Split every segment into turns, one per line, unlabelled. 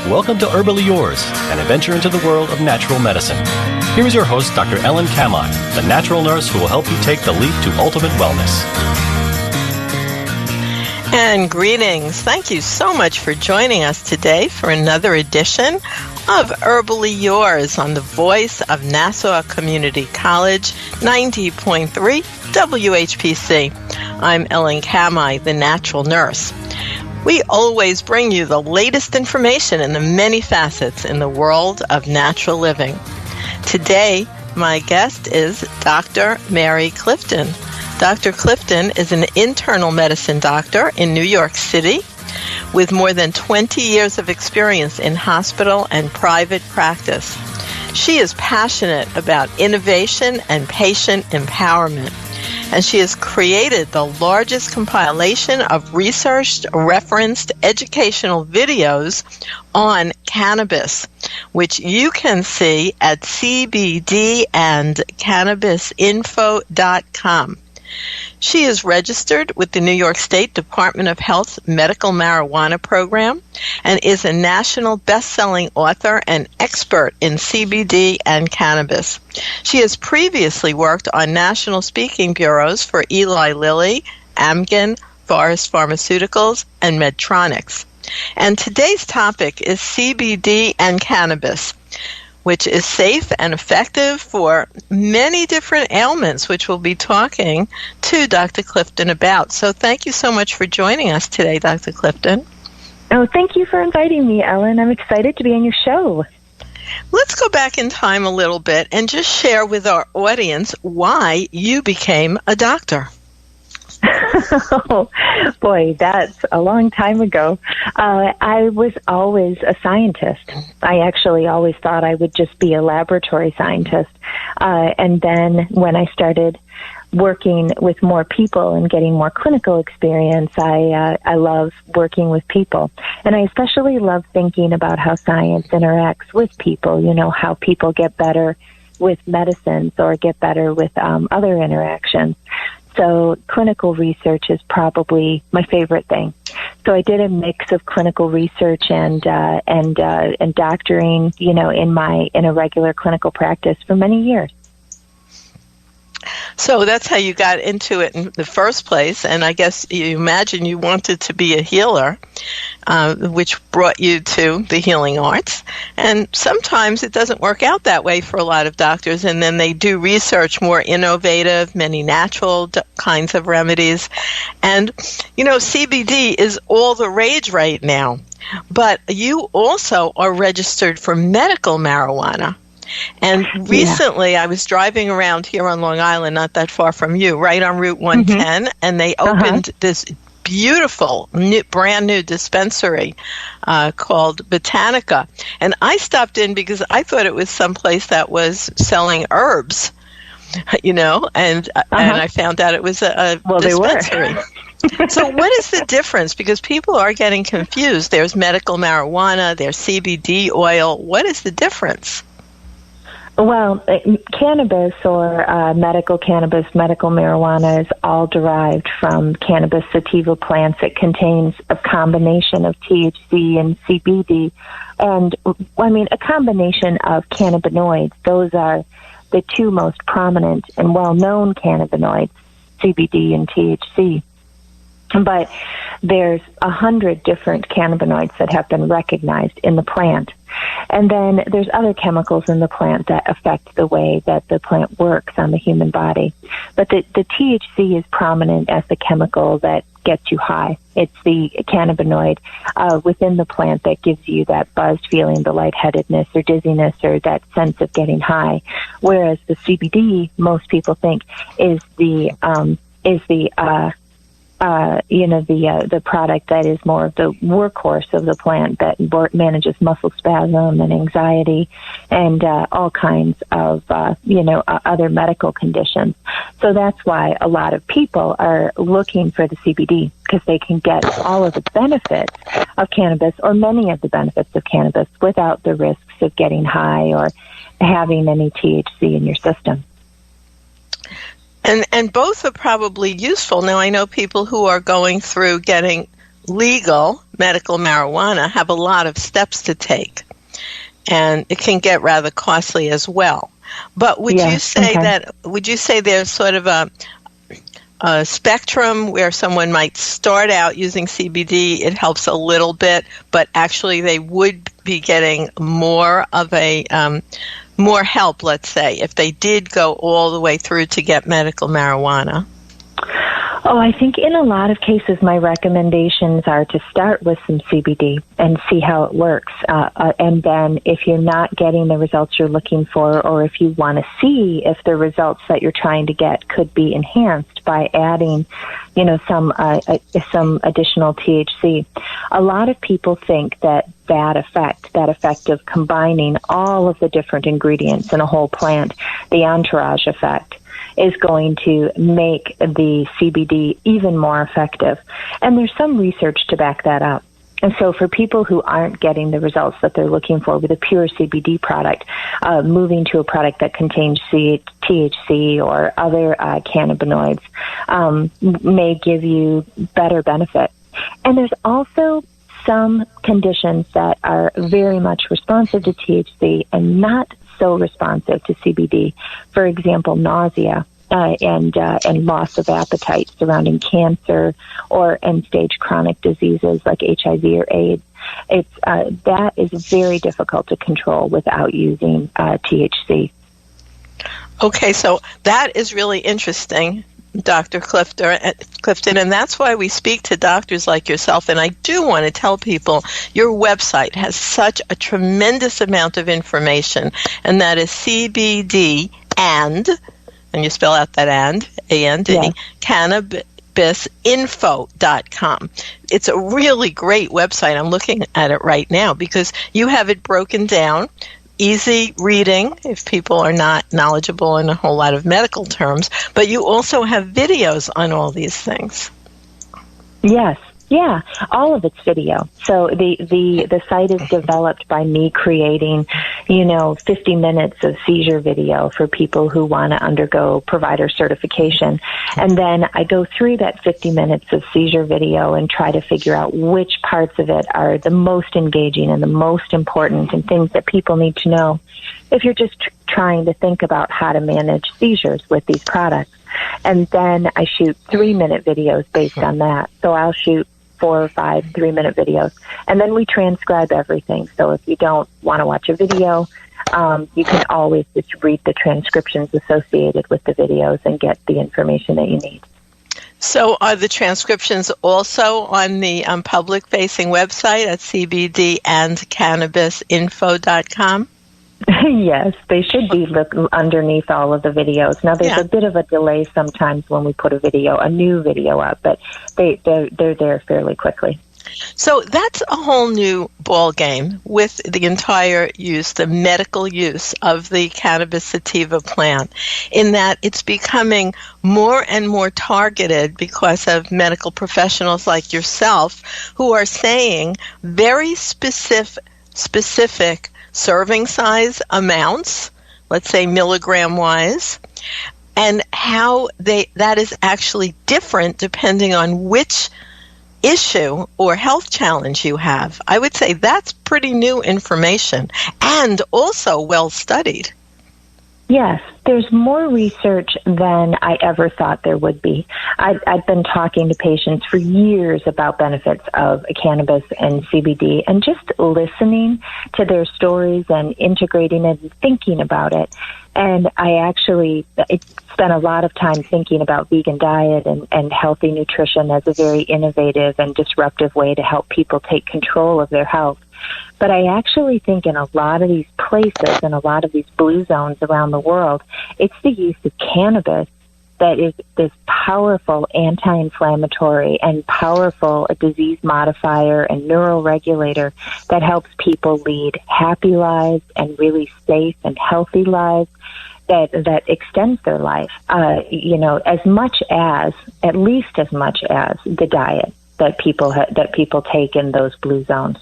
Welcome to Herbally Yours, an adventure into the world of natural medicine. Here is your host, Dr. Ellen Kamhi, the natural nurse who will help you take the leap to ultimate wellness.
And greetings. Thank you so much for joining us today for another edition of Herbally Yours on the voice of Nassau Community College, 90.3 WHPC. I'm Ellen Kamhi, the natural nurse. We always bring you the latest information in the many facets in the world of natural living. Today, my guest is Dr. Mary Clifton. Dr. Clifton is an internal medicine doctor in New York City with more than 20 years of experience in hospital and private practice. She is passionate about innovation and patient empowerment, and she has created the largest compilation of researched, referenced educational videos on cannabis, which you can see at cbdandcannabisinfo.com. She is registered with the New York State Department of Health's Medical Marijuana Program and is a national best-selling author and expert in CBD and cannabis. She has previously worked on national speaking bureaus for Eli Lilly, Amgen, Forest Pharmaceuticals, and Medtronics. And today's topic is CBD and cannabis, which is safe and effective for many different ailments, which we'll be talking to Dr. Clifton about. So thank you so much for joining us today, Dr. Clifton.
Oh, thank you for inviting me, Ellen. I'm excited to be on your show.
Let's go back in time a little bit and just share with our audience why you became a doctor.
Oh, boy, that's a long time ago. I was always a scientist. I actually always thought I would just be a laboratory scientist. And then when I started working with more people and getting more clinical experience, I love working with people. And I especially love thinking about how science interacts with people, you know, how people get better with medicines or get better with other interactions. So clinical research is probably my favorite thing. So I did a mix of clinical research and doctoring, you know, in a regular clinical practice for many years.
So that's how you got into it in the first place, and I guess you imagine you wanted to be a healer, which brought you to the healing arts. And sometimes it doesn't work out that way for a lot of doctors, and then they do research more innovative, many natural kinds of remedies. And, you know, CBD is all the rage right now, but you also are registered for medical marijuana. And recently I was driving around here on Long Island, not that far from you, right on Route 110, and they opened this beautiful, brand new dispensary called Botanica. And I stopped in because I thought it was someplace that was selling herbs, you know, and I found out it was a dispensary. So what is the difference? Because people are getting confused. There's medical marijuana, there's CBD oil. What is the difference?
Well, cannabis or medical cannabis, medical marijuana is all derived from cannabis sativa plants. It contains a combination of THC and CBD. And, I mean, a combination of cannabinoids. Those are the two most prominent and well-known cannabinoids, CBD and THC. But there's 100 different cannabinoids that have been recognized in the plant. And then there's other chemicals in the plant that affect the way that the plant works on the human body. But the THC is prominent as the chemical that gets you high. It's the cannabinoid within the plant that gives you that buzzed feeling, the lightheadedness or dizziness or that sense of getting high. Whereas the CBD, most people think, is the product that is more of the workhorse of the plant that manages muscle spasm and anxiety and all kinds of, other medical conditions. So that's why a lot of people are looking for the CBD, because they can get all of the benefits of cannabis or many of the benefits of cannabis without the risks of getting high or having any THC in your system.
And both are probably useful. Now, I know people who are going through getting legal medical marijuana have a lot of steps to take, and it can get rather costly as well. But would you say there's sort of a spectrum where someone might start out using CBD, it helps a little bit, but actually they would be getting more of a more help, let's say, if they did go all the way through to get medical marijuana?
Oh, I think in a lot of cases, my recommendations are to start with some CBD and see how it works. And then if you're not getting the results you're looking for, or if you want to see if the results that you're trying to get could be enhanced by adding, some additional THC. A lot of people think that effect of combining all of the different ingredients in a whole plant, the entourage effect, is going to make the CBD even more effective. And there's some research to back that up. And so for people who aren't getting the results that they're looking for with a pure CBD product, moving to a product that contains THC or other cannabinoids may give you better benefit. And there's also some conditions that are very much responsive to THC and not so responsive to CBD. For example, nausea and loss of appetite surrounding cancer or end-stage chronic diseases like HIV or AIDS. That is very difficult to control without using THC.
Okay, so that is really interesting, Dr. Clifton, and that's why we speak to doctors like yourself. And I do want to tell people your website has such a tremendous amount of information, and that is CBD and you spell out that A-N-D, yes. Cannabisinfo.com. It's a really great website. I'm looking at it right now because you have it broken down. Easy reading if people are not knowledgeable in a whole lot of medical terms, but you also have videos on all these things.
Yes. Yeah, all of it's video. So the site is developed by me creating, 50 minutes of seizure video for people who want to undergo provider certification. And then I go through that 50 minutes of seizure video and try to figure out which parts of it are the most engaging and the most important and things that people need to know if you're just trying to think about how to manage seizures with these products. And then I shoot 3-minute videos based on that. So I'll shoot 4 or 5 3-minute videos, and then we transcribe everything. So if you don't want to watch a video, you can always just read the transcriptions associated with the videos and get the information that you need.
So are the transcriptions also on the public-facing website at cbdandcannabisinfo.com?
Yes, they should be underneath all of the videos. Now, there's a bit of a delay sometimes when we put a new video up, but they're there fairly quickly.
So that's a whole new ball game with the entire use, the medical use of the cannabis sativa plant, in that it's becoming more and more targeted because of medical professionals like yourself who are saying very specific serving size amounts, let's say milligram-wise, and how that is actually different depending on which issue or health challenge you have. I would say that's pretty new information and also well studied.
Yes, there's more research than I ever thought there would be. I've been talking to patients for years about benefits of cannabis and CBD, and just listening to their stories and integrating it and thinking about it. And I actually spent a lot of time thinking about vegan diet and healthy nutrition as a very innovative and disruptive way to help people take control of their health. But I actually think in a lot of these places and a lot of these blue zones around the world, it's the use of cannabis that is this powerful anti-inflammatory and powerful disease modifier and neuroregulator that helps people lead happy lives and really safe and healthy lives that extends their life, at least as much as the diet that people take in those blue zones.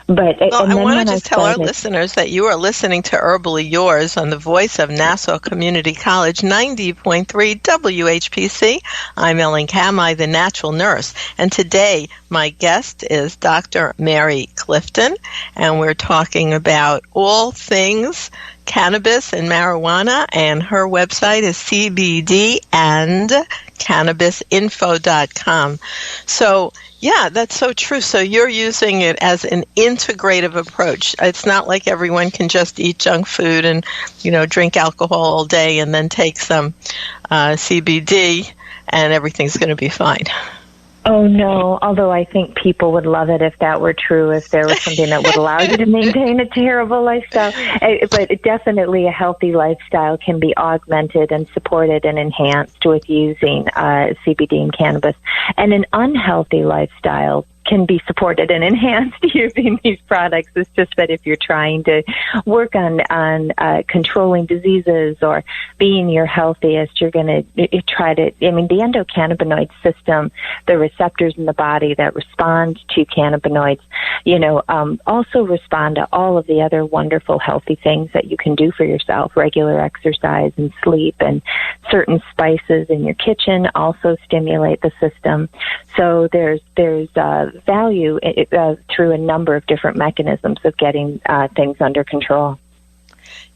But
I want to just tell our listeners that you are listening to Herbally Yours on the voice of Nassau Community College, 90.3 WHPC. I'm Ellen Kamhi, the natural nurse. And today, my guest is Dr. Mary Clifton, and we're talking about all things cannabis and marijuana, and her website is cbdandcannabisinfo.com. So, yeah, that's so true. So you're using it as an integrative approach. It's not like everyone can just eat junk food and, drink alcohol all day and then take some CBD and everything's going to be fine.
Oh, no, although I think people would love it if that were true, if there was something that would allow you to maintain a terrible lifestyle. But definitely a healthy lifestyle can be augmented and supported and enhanced with using CBD and cannabis. And an unhealthy lifestyle can be supported and enhanced using these products. It's just that if you're trying to work on controlling diseases or being your healthiest, you're going to try to, the endocannabinoid system, the receptors in the body that respond to cannabinoids, also respond to all of the other wonderful healthy things that you can do for yourself. Regular exercise and sleep and certain spices in your kitchen also stimulate the system. So there's value through a number of different mechanisms of getting things under control.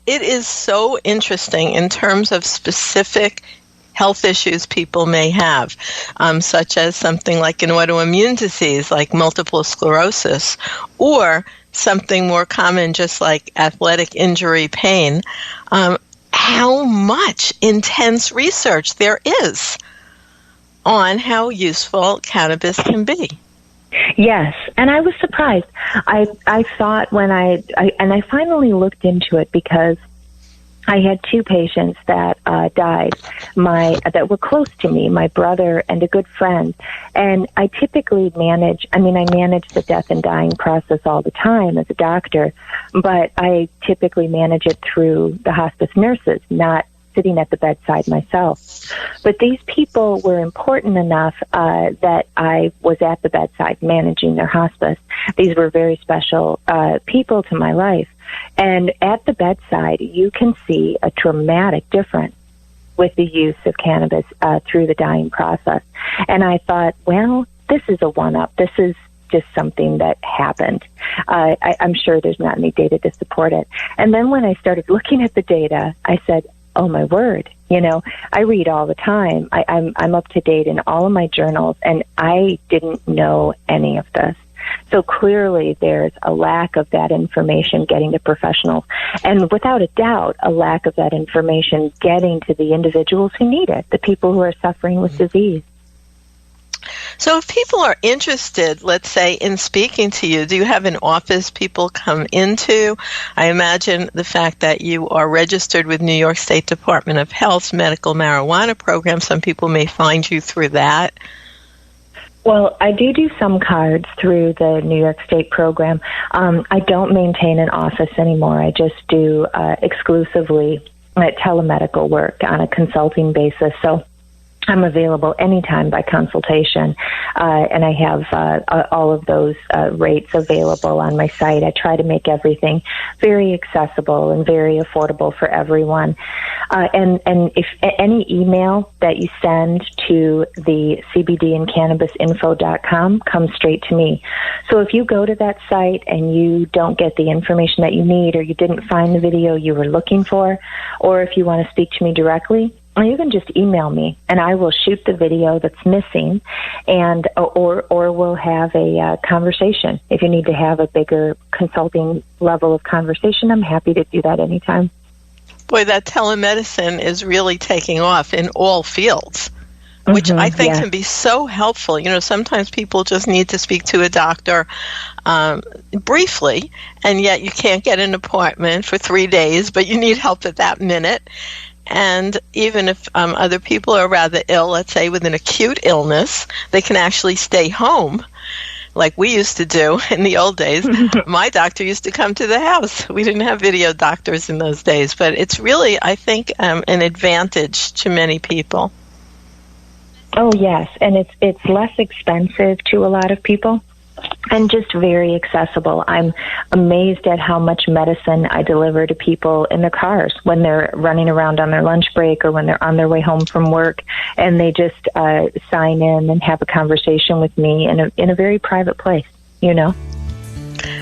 It is so interesting in terms of specific health issues people may have, such as something like an autoimmune disease like multiple sclerosis, or something more common just like athletic injury pain, how much intense research there is on how useful cannabis can be.
Yes, and I was surprised. I thought when I finally looked into it because I had two patients that died, that were close to me, my brother and a good friend. And I typically manage the death and dying process all the time as a doctor, but I typically manage it through the hospice nurses, not sitting at the bedside myself. But these people were important enough that I was at the bedside managing their hospice. These were very special people to my life. And at the bedside, you can see a dramatic difference with the use of cannabis through the dying process. And I thought, well, this is a one-up. This is just something that happened. I'm sure there's not any data to support it. And then when I started looking at the data, I said, oh, my word. I read all the time. I'm up to date in all of my journals, and I didn't know any of this. So clearly there's a lack of that information getting to professionals, and without a doubt, a lack of that information getting to the individuals who need it, the people who are suffering with disease.
So if people are interested, let's say, in speaking to you, do you have an office people come into? I imagine the fact that you are registered with New York State Department of Health's medical marijuana program, some people may find you through that.
Well, I do some cards through the New York State program. I don't maintain an office anymore. I just do exclusively telemedical work on a consulting basis. So I'm available anytime by consultation, and I have all of those rates available on my site. I try to make everything very accessible and very affordable for everyone. And if any email that you send to the cbdandcannabisinfo.com comes straight to me. So if you go to that site and you don't get the information that you need, or you didn't find the video you were looking for, or if you want to speak to me directly, you can just email me, and I will shoot the video that's missing, and or we'll have a conversation. If you need to have a bigger consulting level of conversation, I'm happy to do that anytime.
Boy, that telemedicine is really taking off in all fields, which I think can be so helpful. Sometimes people just need to speak to a doctor briefly, and yet you can't get an appointment for 3 days, but you need help at that minute. And even if other people are rather ill, let's say with an acute illness, they can actually stay home like we used to do in the old days. My doctor used to come to the house. We didn't have video doctors in those days, but it's really, I think, an advantage to many people.
Oh, yes, and it's less expensive to a lot of people. and just very accessible. I'm amazed at how much medicine I deliver to people in their cars when they're running around on their lunch break or when they're on their way home from work, and they just sign in and have a conversation with me in a very private place, you know.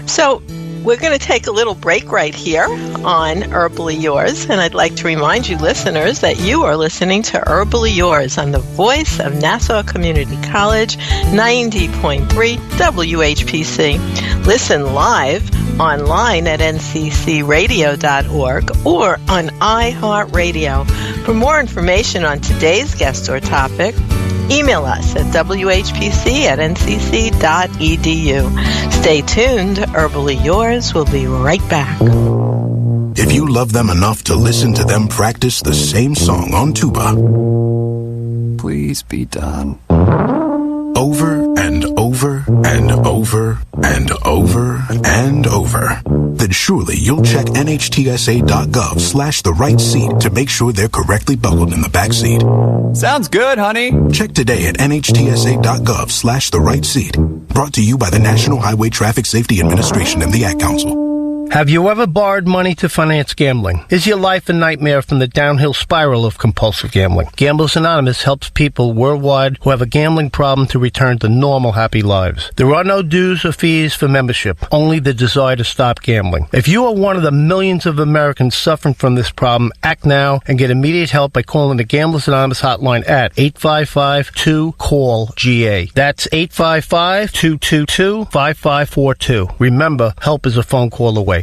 So we're going to take a little break right here on Herbally Yours, and I'd like to remind you listeners that you are listening to Herbally Yours on the voice of Nassau Community College, 90.3 WHPC. Listen live online at nccradio.org or on iHeartRadio. For more information on today's guest or topic, email us at whpc@ncc.edu. Stay tuned. Herbally Yours will be right back.
If you love them enough to listen to them practice the same song on tuba,
please be done.
Over and over and over and over and over, then surely you'll check nhtsa.gov/the right seat to make sure they're correctly buckled in the back seat.
Sounds good, honey.
Check today at nhtsa.gov/the right seat. Brought to you by the National Highway Traffic Safety Administration and the Ad Council.
Have you ever borrowed money to finance gambling? Is your life a nightmare from the downhill spiral of compulsive gambling? Gamblers Anonymous helps people worldwide who have a gambling problem to return to normal, happy lives. There are no dues or fees for membership, only the desire to stop gambling. If you are one of the millions of Americans suffering from this problem, act now and get immediate help by calling the Gamblers Anonymous hotline at 855-2-CALL-GA. That's 855-222-5542. Remember, help is a phone call away.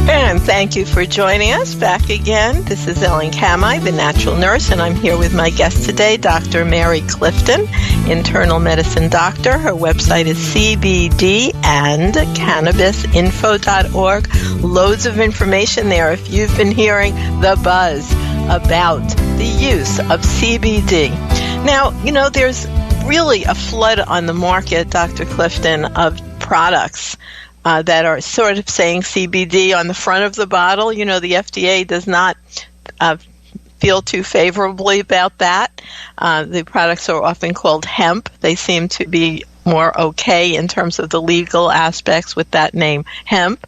And thank you for joining us back again. This is Ellen Kamhi, the natural nurse, and I'm here with my guest today, Dr. Mary Clifton, internal medicine doctor. Her website is cbdandcannabisinfo.org. Loads of information there if you've been hearing the buzz about the use of CBD. Now, you know, there's really a flood on the market, Dr. Clifton, of products that are sort of saying CBD on the front of the bottle. You know, the FDA does not feel too favorably about that. The products are often called hemp. They seem to be more okay in terms of the legal aspects with that name, hemp,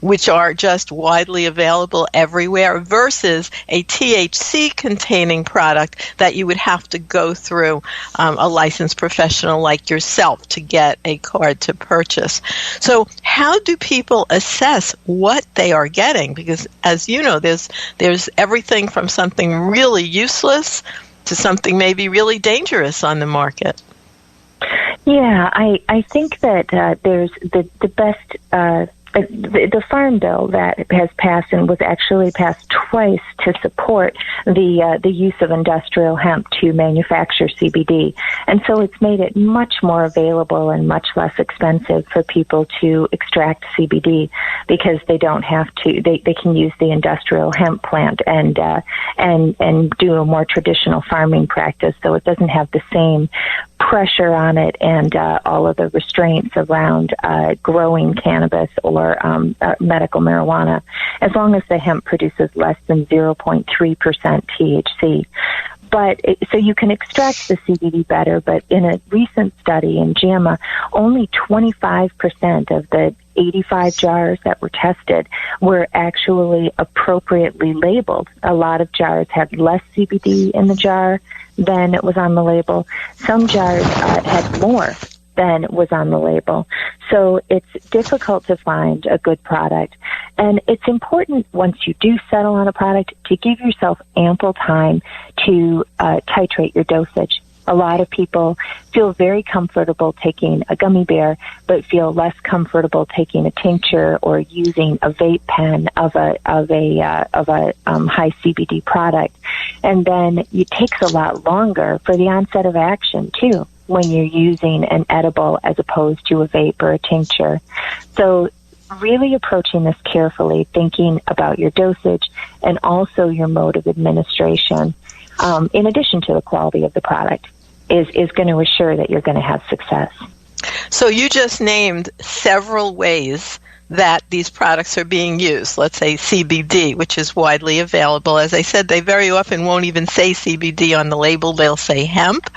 which are just widely available everywhere, versus a THC-containing product that you would have to go through a licensed professional like yourself to get a card to purchase. So how do people assess what they are getting? Because, as you know, there's everything from something really useless to something maybe really dangerous on the market.
Yeah, I think that there's the best the farm bill that has passed and was actually passed twice to support the use of industrial hemp to manufacture CBD, and so it's made it much more available and much less expensive for people to extract CBD because they don't have to. They can use the industrial hemp plant and do a more traditional farming practice, so it doesn't have the same pressure on it and all of the restraints around growing cannabis or medical marijuana, as long as the hemp produces less than 0.3% THC. But so you can extract the CBD better, but in a recent study in JAMA, only 25% of the 85 jars that were tested were actually appropriately labeled. A lot of jars had less CBD in the jar than it was on the label. Some jars had more than was on the label. So it's difficult to find a good product. And it's important, once you do settle on a product, to give yourself ample time to titrate your dosage. A lot of people feel very comfortable taking a gummy bear, but feel less comfortable taking a tincture or using a vape pen of a high CBD product. And then it takes a lot longer for the onset of action too, when you're using an edible as opposed to a vape or a tincture. So really approaching this carefully, thinking about your dosage and also your mode of administration, in addition to the quality of the product, is going to assure that you're going to have success.
So you just named several ways that these products are being used. Let's say CBD, which is widely available. As I said, they very often won't even say CBD on the label. They'll say hemp,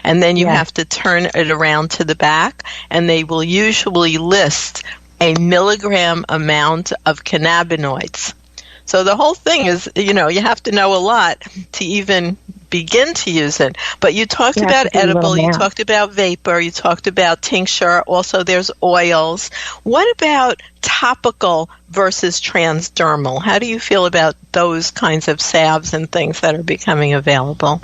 and then you have to turn it around to the back, and they will usually list a milligram amount of cannabinoids. So the whole thing is, you have to know a lot to even begin to use it. But you talked about edible, you talked about vapor, you talked about tincture, also there's oils. What about topical versus transdermal? How do you feel about those kinds of salves and things that are becoming available?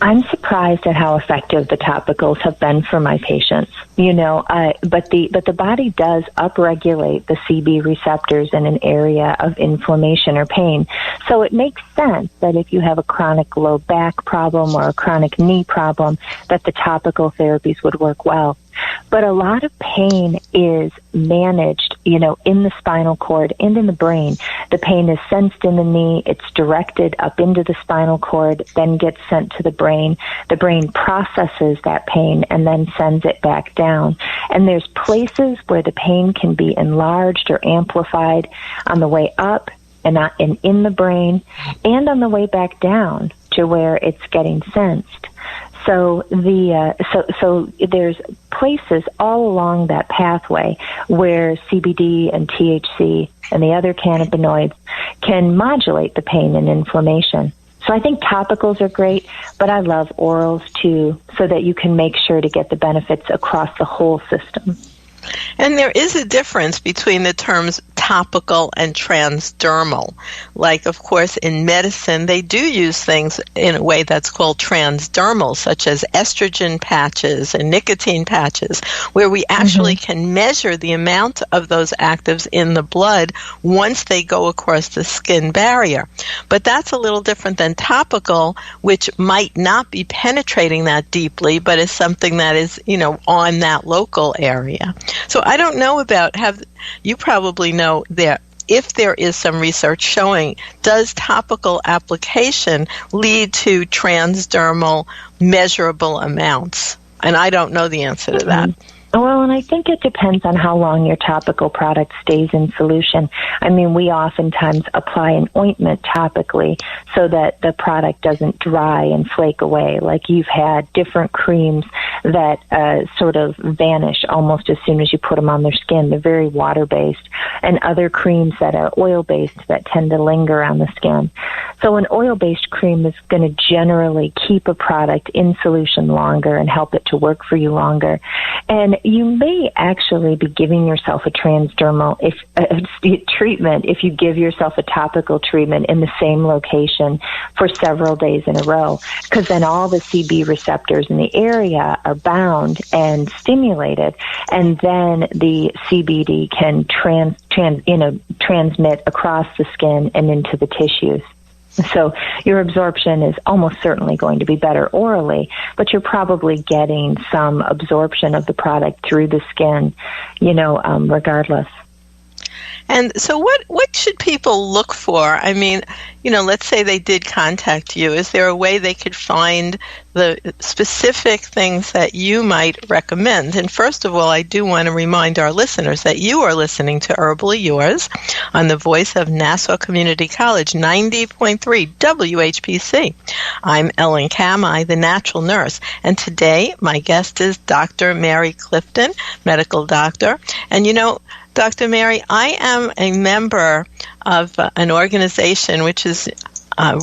I'm surprised at how effective the topicals have been for my patients. But the body does upregulate the CB receptors in an area of inflammation or pain. So it makes sense that if you have a chronic low back problem or a chronic knee problem, that the topical therapies would work well. But a lot of pain is managed, in the spinal cord and in the brain. The pain is sensed in the knee, it's directed up into the spinal cord, then gets sent to the brain. The brain processes that pain and then sends it back down. And there's places where the pain can be enlarged or amplified on the way up and in the brain, and on the way back down to where it's getting sensed. So so there's places all along that pathway where CBD and THC and the other cannabinoids can modulate the pain and inflammation. So I think topicals are great, but I love orals too, so that you can make sure to get the benefits across the whole system.
And there is a difference between the terms topical and transdermal. Like, of course, in medicine, they do use things in a way that's called transdermal, such as estrogen patches and nicotine patches, where we actually can measure the amount of those actives in the blood once they go across the skin barrier. But that's a little different than topical, which might not be penetrating that deeply, but is something that is, on that local area. So I don't know you probably know if there is some research showing, does topical application lead to transdermal measurable amounts? And I don't know the answer to that.
Well, and I think it depends on how long your topical product stays in solution. I mean, we oftentimes apply an ointment topically so that the product doesn't dry and flake away. Like you've had different creams that sort of vanish almost as soon as you put them on their skin. They're very water-based. And other creams that are oil-based that tend to linger on the skin. So an oil-based cream is going to generally keep a product in solution longer and help it to work for you longer. And you may actually be giving yourself a transdermal treatment if you give yourself a topical treatment in the same location for several days in a row, because then all the CB receptors in the area are bound and stimulated, and then the CBD can transmit across the skin and into the tissues. So your absorption is almost certainly going to be better orally, but you're probably getting some absorption of the product through the skin, regardless.
And so what should people look for? I mean, let's say they did contact you. Is there a way they could find the specific things that you might recommend? And first of all, I do want to remind our listeners that you are listening to Herbally Yours on the voice of Nassau Community College, 90.3 WHPC. I'm Ellen Kamhi, the natural nurse, and today my guest is Dr. Mary Clifton, medical doctor. And Dr. Mary, I am a member of an organization which is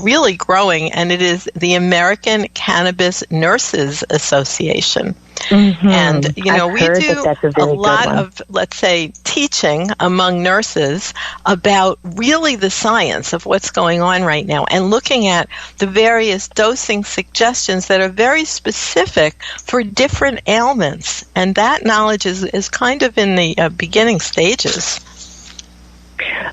really growing, and it is the American Cannabis Nurses Association. And, we do a lot of, let's say, teaching among nurses about really the science of what's going on right now and looking at the various dosing suggestions that are very specific for different ailments. And that knowledge is kind of in the beginning stages.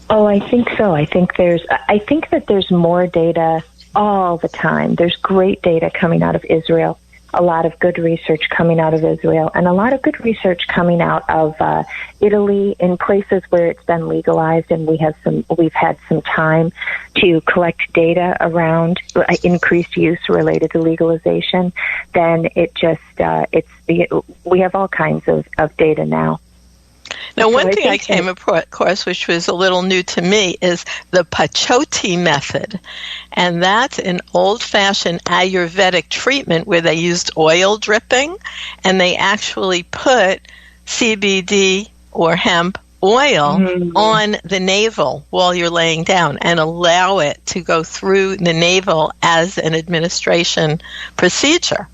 Oh, I think so. I think that there's more data all the time. There's great data coming out of Israel, a lot of good research coming out of Israel, and a lot of good research coming out of Italy in places where it's been legalized, and we've had some time to collect data around increased use related to legalization. Then we have all kinds of data now.
Now, one thing I came across, which was a little new to me, is the Pachoti method. And that's an old-fashioned Ayurvedic treatment where they used oil dripping, and they actually put CBD or hemp oil on the navel while you're laying down and allow it to go through the navel as an administration procedure.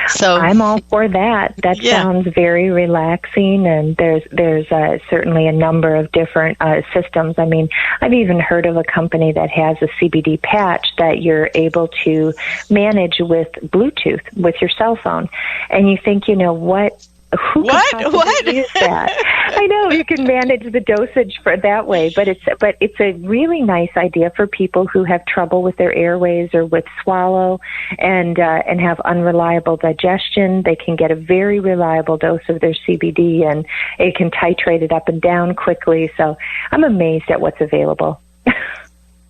So
I'm all for that. That sounds very relaxing, and there's certainly a number of different systems. I mean, I've even heard of a company that has a CBD patch that you're able to manage with Bluetooth with your cell phone. And you think, you know, what? Who could possibly use that? I know you can manage the dosage for that way, but it's a really nice idea for people who have trouble with their airways or with swallow and have unreliable digestion. They can get a very reliable dose of their CBD, and it can titrate it up and down quickly. So I'm amazed at what's available.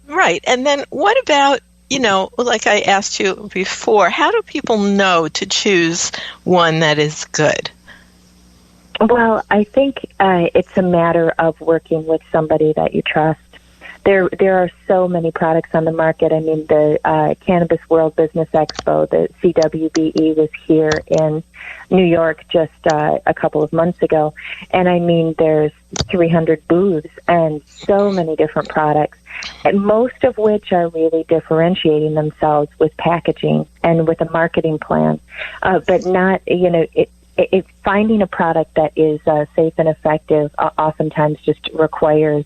Right. And then what about, you know, like I asked you before, how do people know to choose one that is good?
Well, I think it's a matter of working with somebody that you trust. There are so many products on the market. I mean, the Cannabis World Business Expo, the CWBE, was here in New York just a couple of months ago. And I mean, there's 300 booths and so many different products, and most of which are really differentiating themselves with packaging and with a marketing plan, but not, you know, it's finding a product that is safe and effective oftentimes just requires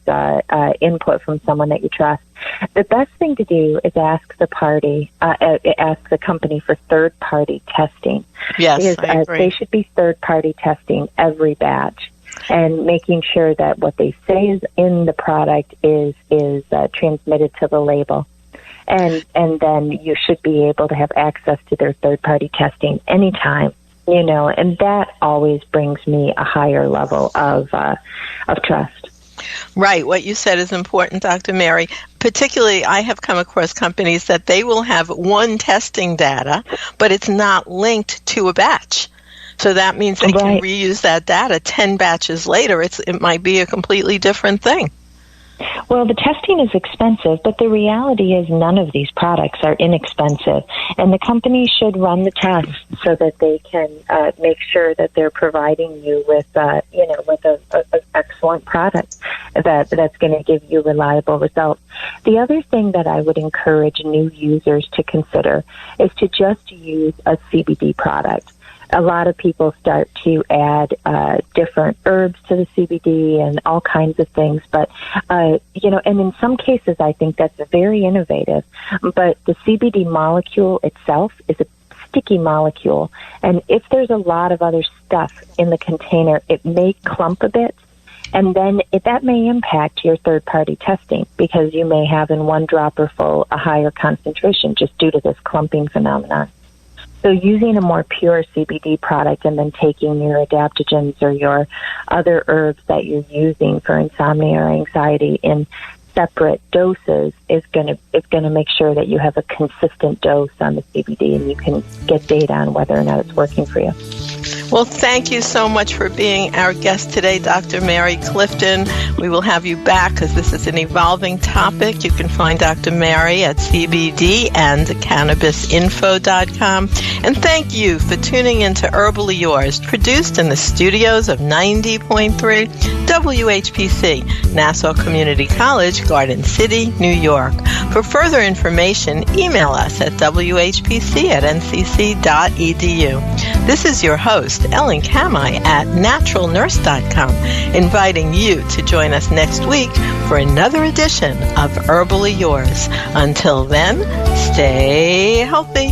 input from someone that you trust. The best thing to do is ask the company for third-party testing.
Yes, I agree.
They should be third-party testing every batch and making sure that what they say is in the product is transmitted to the label. And then you should be able to have access to their third-party testing anytime. You know, and that always brings me a higher level of trust.
Right. What you said is important, Dr. Mary. Particularly, I have come across companies that they will have one testing data, but it's not linked to a batch. So that means they can reuse that data 10 batches later. It might be a completely different thing.
Well, the testing is expensive, but the reality is none of these products are inexpensive, and the company should run the tests so that they can make sure that they're providing you with, with an excellent product that's going to give you reliable results. The other thing that I would encourage new users to consider is to just use a CBD product. A lot of people start to add different herbs to the CBD and all kinds of things. But, and in some cases, I think that's very innovative. But the CBD molecule itself is a sticky molecule. And if there's a lot of other stuff in the container, it may clump a bit. And then that may impact your third-party testing because you may have in one dropper full a higher concentration just due to this clumping phenomenon. So using a more pure CBD product and then taking your adaptogens or your other herbs that you're using for insomnia or anxiety in separate doses is going to make sure that you have a consistent dose on the CBD and you can get data on whether or not it's working for you.
Well, thank you so much for being our guest today, Dr. Mary Clifton. We will have you back because this is an evolving topic. You can find Dr. Mary at CBD and cannabisinfo.com. And thank you for tuning in to Herbally Yours, produced in the studios of 90.3 WHPC, Nassau Community College, Garden City, New York. For further information, email us at whpc@ncc.edu. This is your host, Ellen Kamhi at naturalnurse.com, inviting you to join us next week for another edition of Herbally Yours. Until then, stay healthy.